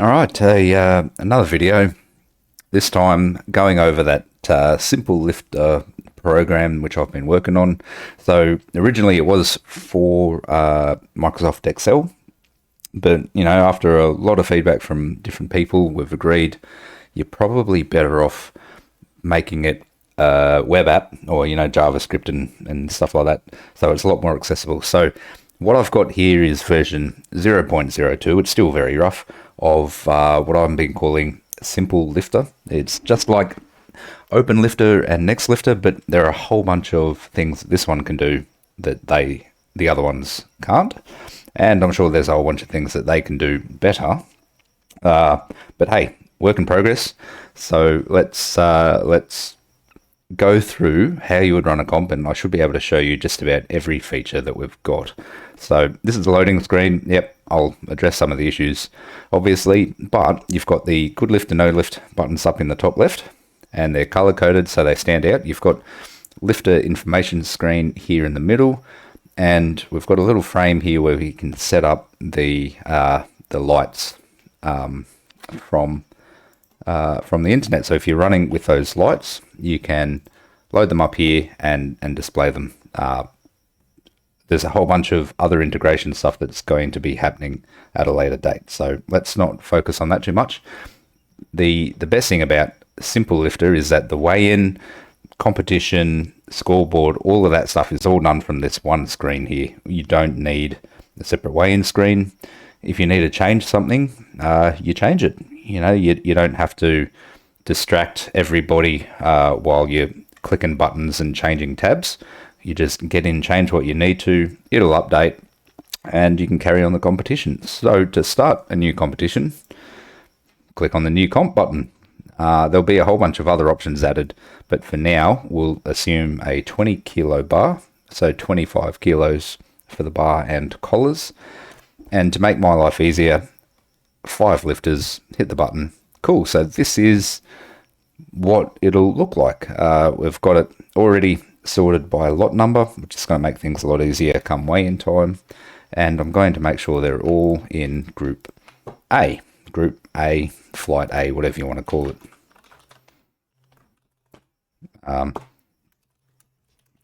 All right, another video. This time going over that simpleLifter program which I've been working on. So originally it was for Microsoft Excel, but after a lot of feedback from different people, we've agreed you're probably better off making it a web app or JavaScript and stuff like that. So it's a lot more accessible. So what I've got here is version 0.02. It's still very rough of what I've been calling simpleLifter. It's just like openlifter and nextlifter, but there are a whole bunch of things that this one can do that the other ones can't. And I'm sure there's a whole bunch of things that they can do better. But hey, work in progress. So let's go through how you would run a comp, and I should be able to show you just about every feature that we've got. So this is the loading screen. Yep, I'll address some of the issues, obviously, but you've got the good lift and no lift buttons up in the top left, and they're color coded so they stand out. You've got lifter information screen here in the middle, and we've got a little frame here where we can set up the lights from the internet. So if you're running with those lights, you can load them up here and display them. There's a whole bunch of other integration stuff that's going to be happening at a later date, so let's not focus on that too much. The best thing about simpleLifter is that the weigh-in, competition, scoreboard, all of that stuff is all done from this one screen here. You don't need a separate weigh-in screen. If you need to change something, you change it. You don't have to distract everybody while you're clicking buttons and changing tabs. You just get in, change what you need to, it'll update, and you can carry on the competition. So to start a new competition, click on the new comp button. There'll be a whole bunch of other options added, but for now, we'll assume a 20 kilo bar, so 25 kilos for the bar and collars. And to make my life easier, 5 lifters, hit the button. Cool, so this is what it'll look like. We've got it already sorted by lot number, which is going to make things a lot easier come weigh-in time. And I'm going to make sure they're all in Group A. Group A, Flight A, whatever you want to call it.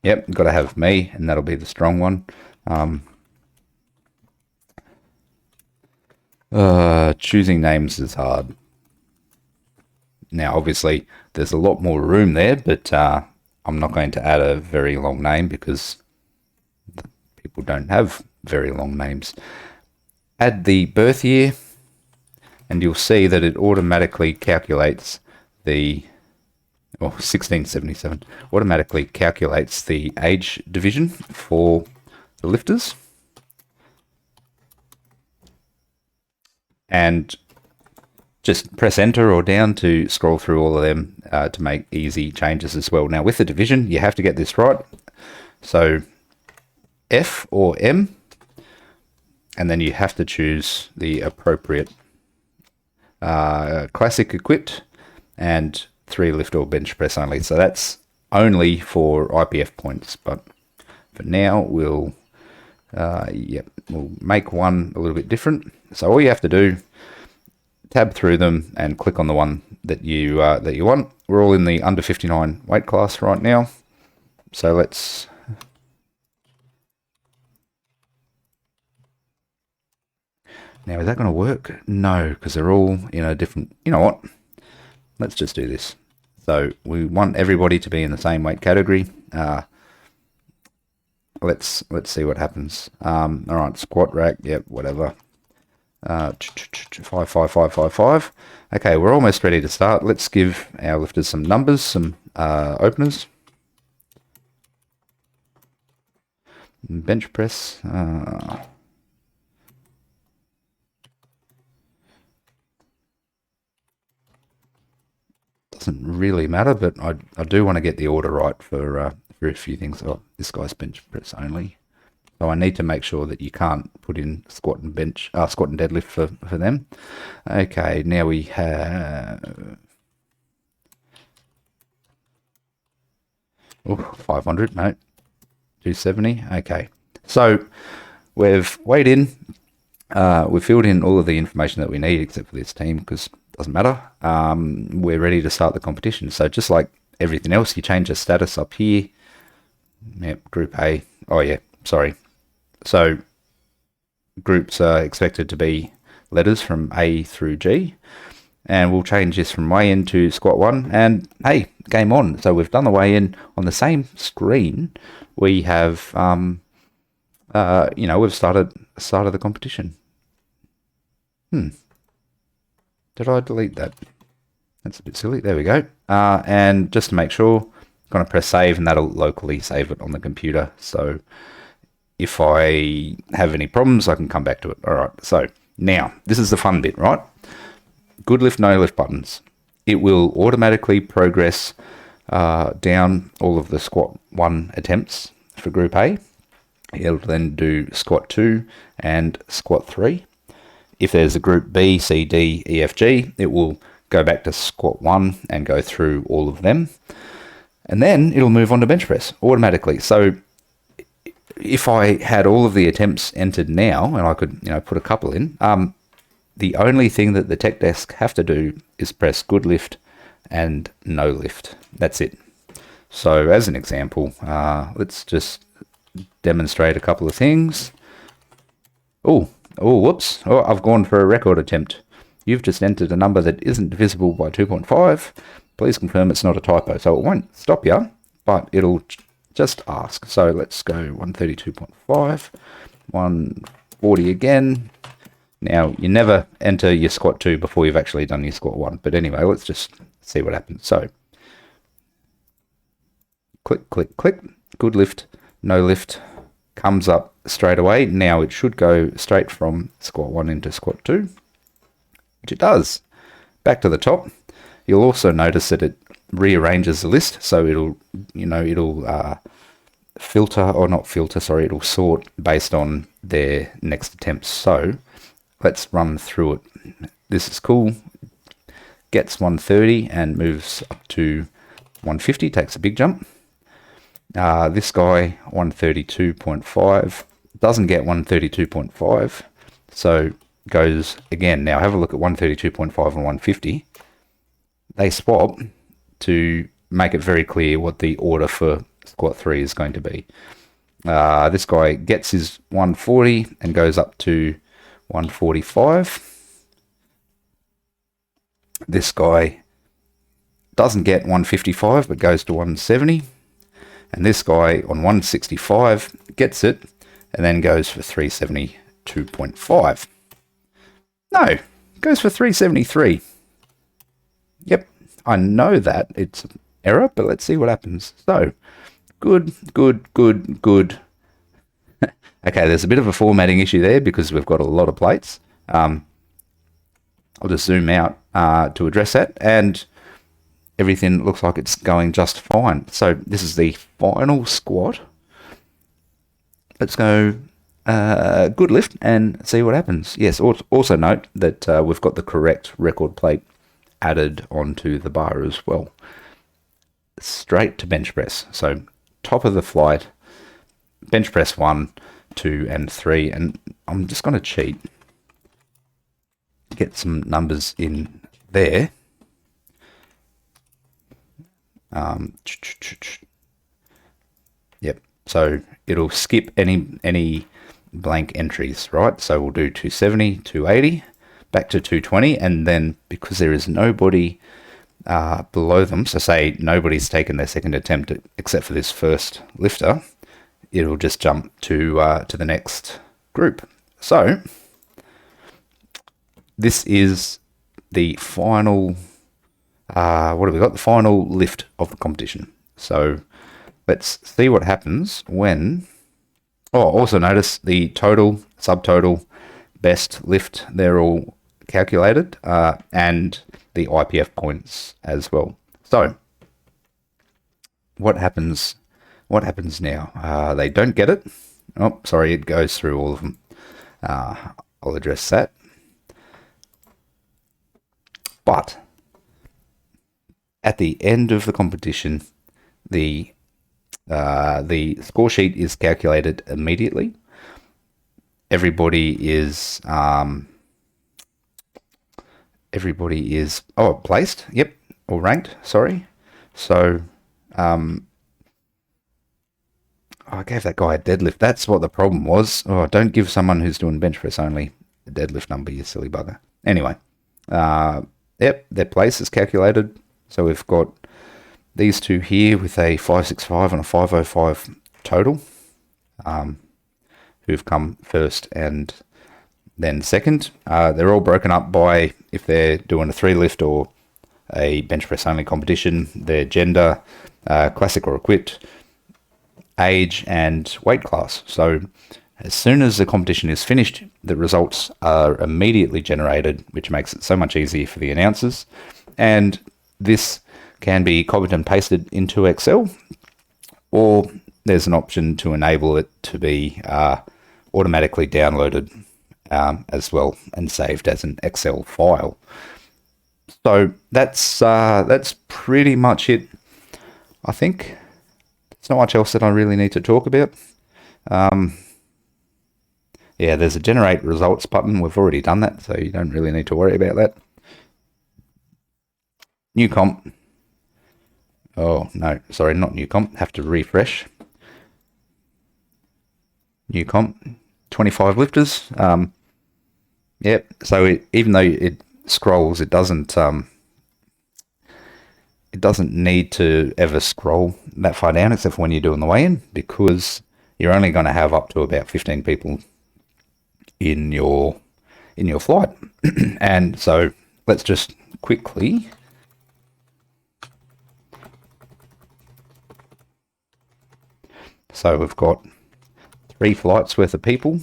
Yep, got to have me, and that'll be the strong one. Choosing names is hard. Now, obviously, there's a lot more room there, but I'm not going to add a very long name because people don't have very long names. Add the birth year, and you'll see that it automatically calculates the 1677 automatically calculates the age division for the lifters. And just press enter or down to scroll through all of them to make easy changes as well. Now with the division, you have to get this right. So F or M, and then you have to choose the appropriate classic equipped and 3 lift or bench press only. So that's only for IPF points, but for now we'll make one a little bit different. So all you have to do, tab through them and click on the one that you want. We're all in the under 59 weight class right now. So let's now, is that going to work? No, because they're all in a different, you know what? Let's just do this. So we want everybody to be in the same weight category. Let's see what happens. All right, squat rack, yep, whatever. 5, 5, 5, 5, 5. Okay, we're almost ready to start. Let's give our lifters some numbers, some openers. Bench press. Doesn't really matter, but I do want to get the order right for a few things. Oh, this guy's bench press only. So I need to make sure that you can't put in squat and deadlift for them. Okay, now we have 500, no, 270. Okay, so we've weighed in. We've filled in all of the information that we need except for this team because it doesn't matter. We're ready to start the competition. So just like everything else, you change the status up here. Yep, Group A. Oh yeah, sorry. So groups are expected to be letters from A through G. And we'll change this from weigh in to squat 1. And hey, game on. So we've done the weigh in on the same screen. We have, we've started the competition. Did I delete that? That's a bit silly. There we go. And just to make sure, I'm going to press save, and that'll locally save it on the computer. So if I have any problems, I can come back to it. All right. So now this is the fun bit, right? Good lift, no lift buttons. It will automatically progress down all of the squat 1 attempts for Group A. It'll then do squat 2 and squat 3. If there's a Group B, C, D, E, F, G, it will go back to squat 1 and go through all of them. And then it'll move on to bench press automatically. So if I had all of the attempts entered now, and I could put a couple in, the only thing that the tech desk have to do is press good lift and no lift. That's it. So as an example, let's just demonstrate a couple of things. Oh, whoops. Oh, I've gone for a record attempt. You've just entered a number that isn't divisible by 2.5. Please confirm it's not a typo. So it won't stop you, but it'll just ask. So let's go 132.5, 140 again. Now, you never enter your squat 2 before you've actually done your squat 1. But anyway, let's just see what happens. So, click, click, click. Good lift, no lift. Comes up straight away. Now, it should go straight from squat 1 into squat 2, which it does. Back to the top. You'll also notice that it rearranges the list. So, it'll filter, or not filter, sorry, it'll sort based on their next attempts. So, let's run through it. This is cool. Gets 130 and moves up to 150, takes a big jump. This guy, 132.5, doesn't get 132.5, so goes again. Now have a look at 132.5 and 150. They swap to make it very clear what the order for squat 3 is going to be. This guy gets his 140 and goes up to 145. This guy doesn't get 155 but goes to 170. And this guy on 165 gets it and then goes for 372.5. No, goes for 373. Yep, I know that it's an error, but let's see what happens. So, good. Okay, there's a bit of a formatting issue there because we've got a lot of plates. I'll just zoom out to address that, and everything looks like it's going just fine. So this is the final squat. Let's go good lift and see what happens. Yes, also note that we've got the correct record plate added onto the bar as well. Straight to bench press. So top of the flight, bench press 1, 2, and 3. And I'm just going to cheat. Get some numbers in there. Yep. So it'll skip any blank entries, right? So we'll do 270, 280, back to 220, and then because there is nobody below them, so say nobody's taken their second attempt except for this first lifter, it'll just jump to the next group. So this is the final. What have we got? The final lift of the competition. So let's see what happens when. Oh, also notice the total, subtotal, best lift. They're all calculated, and the IPF points as well. So what happens? What happens now? They don't get it. Oh, sorry, it goes through all of them. I'll address that. But at the end of the competition, the score sheet is calculated immediately. everybody is placed, yep, or ranked, sorry. So I gave that guy a deadlift. That's what the problem was. Oh, don't give someone who's doing bench press only a deadlift number, you silly bugger. Anyway, yep, their place is calculated. So we've got these two here with a 565 and a 505 total, who've come first and then second. They're all broken up by, if they're doing a 3 lift or a bench press only competition, their gender, classic or equipped, age, and weight class. So as soon as the competition is finished, the results are immediately generated, which makes it so much easier for the announcers. And this can be copied and pasted into Excel, or there's an option to enable it to be automatically downloaded as well and saved as an Excel file. So that's pretty much it, I think. There's not much else that I really need to talk about. Yeah, there's a generate results button. We've already done that, so you don't really need to worry about that. New comp. Oh, no, sorry, not new comp. Have to refresh. New comp, 25 lifters. Yep, so even though it scrolls, it doesn't need to ever scroll that far down, except for when you're doing the weigh-in, because you're only going to have up to about 15 people in your flight. And so let's just quickly so we've got 3 flights worth of people.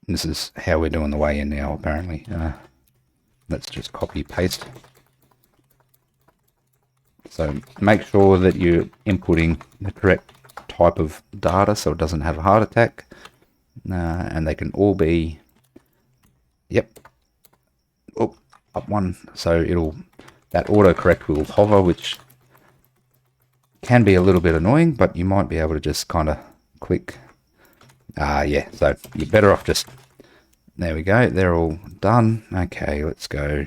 This is how we're doing the weigh-in now, apparently. Let's just copy paste. So make sure that you're inputting the correct type of data so it doesn't have a heart attack. And they can all be, yep, oh, up one. So that autocorrect will hover, which can be a little bit annoying, but you might be able to just kind of click. Yeah, so you're better off just, there we go, they're all done. Okay, let's go.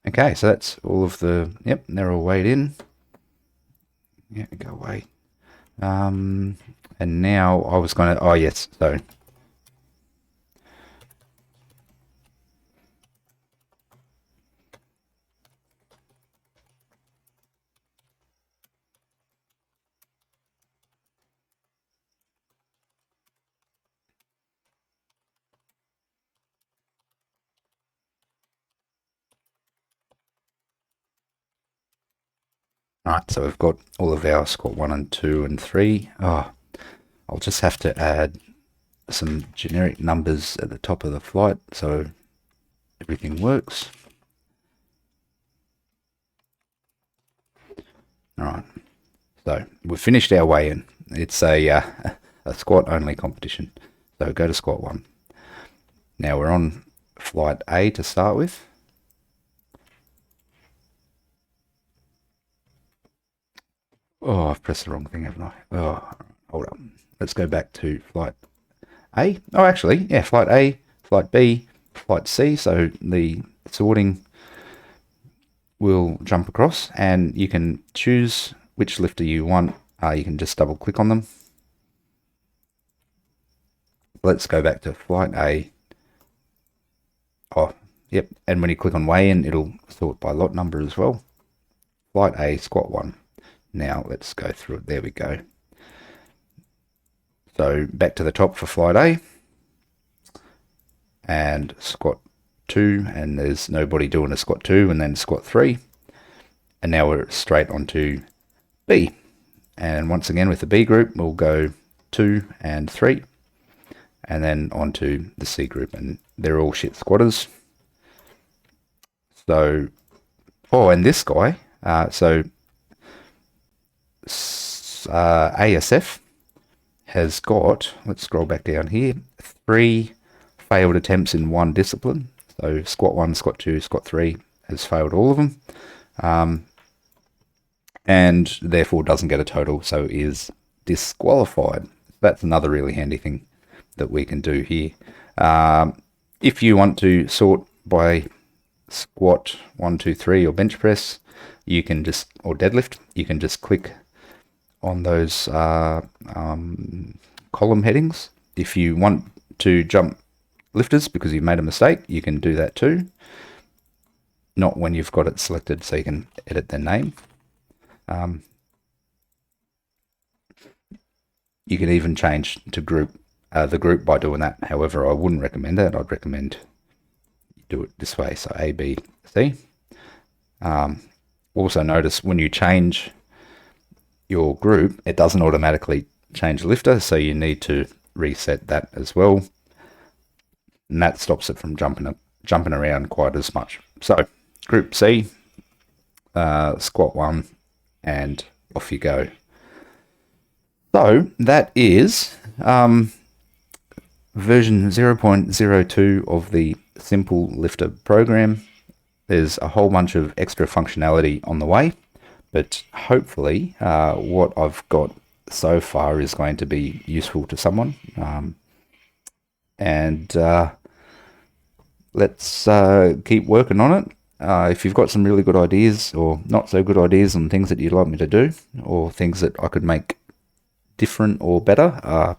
Okay, so that's all of the, yep, they're all weighed in. Yeah, go away. And now I was going to, oh yes, so right, so we've got all of our squat 1 and 2 and 3. Oh, I'll just have to add some generic numbers at the top of the flight so everything works. All right, so we've finished our weigh-in. It's a squat only competition. So go to squat 1. Now we're on flight A to start with. Oh, I've pressed the wrong thing, haven't I? Oh, hold up. Let's go back to flight A. Oh, actually, yeah, flight A, flight B, flight C. So the sorting will jump across, and you can choose which lifter you want. You can just double click on them. Let's go back to flight A. Oh, yep. And when you click on weigh-in, it'll sort by lot number as well. Flight A, squat 1. Now let's go through it. There we go. So back to the top for flight A. And squat 2. And there's nobody doing a squat 2 and then squat 3. And now we're straight onto B. And once again with the B group, we'll go 2 and 3. And then onto the C group. And they're all shit squatters. So, oh, and this guy, So ASF has got, let's scroll back down here, 3 failed attempts in one discipline. So squat 1, squat 2, squat 3 has failed all of them, and therefore doesn't get a total, so is disqualified. That's another really handy thing that we can do here. If you want to sort by squat 1, 2, 3 or bench press, you can just, or deadlift, you can just click on those column headings. If you want to jump lifters because you've made a mistake, you can do that too. Not when you've got it selected, so you can edit their name. You can even change to group the group by doing that. However, I wouldn't recommend that. I'd recommend you do it this way. So A, B, C. Also notice when you change your group, it doesn't automatically change the lifter, so you need to reset that as well. And that stops it from jumping around quite as much. So group C, squat 1, and off you go. So that is version 0.02 of the simpleLifter program. There's a whole bunch of extra functionality on the way, but hopefully what I've got so far is going to be useful to someone. Let's keep working on it. If you've got some really good ideas or not so good ideas on things that you'd like me to do, or things that I could make different or better,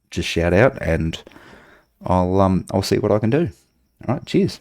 just shout out and I'll see what I can do. All right, cheers.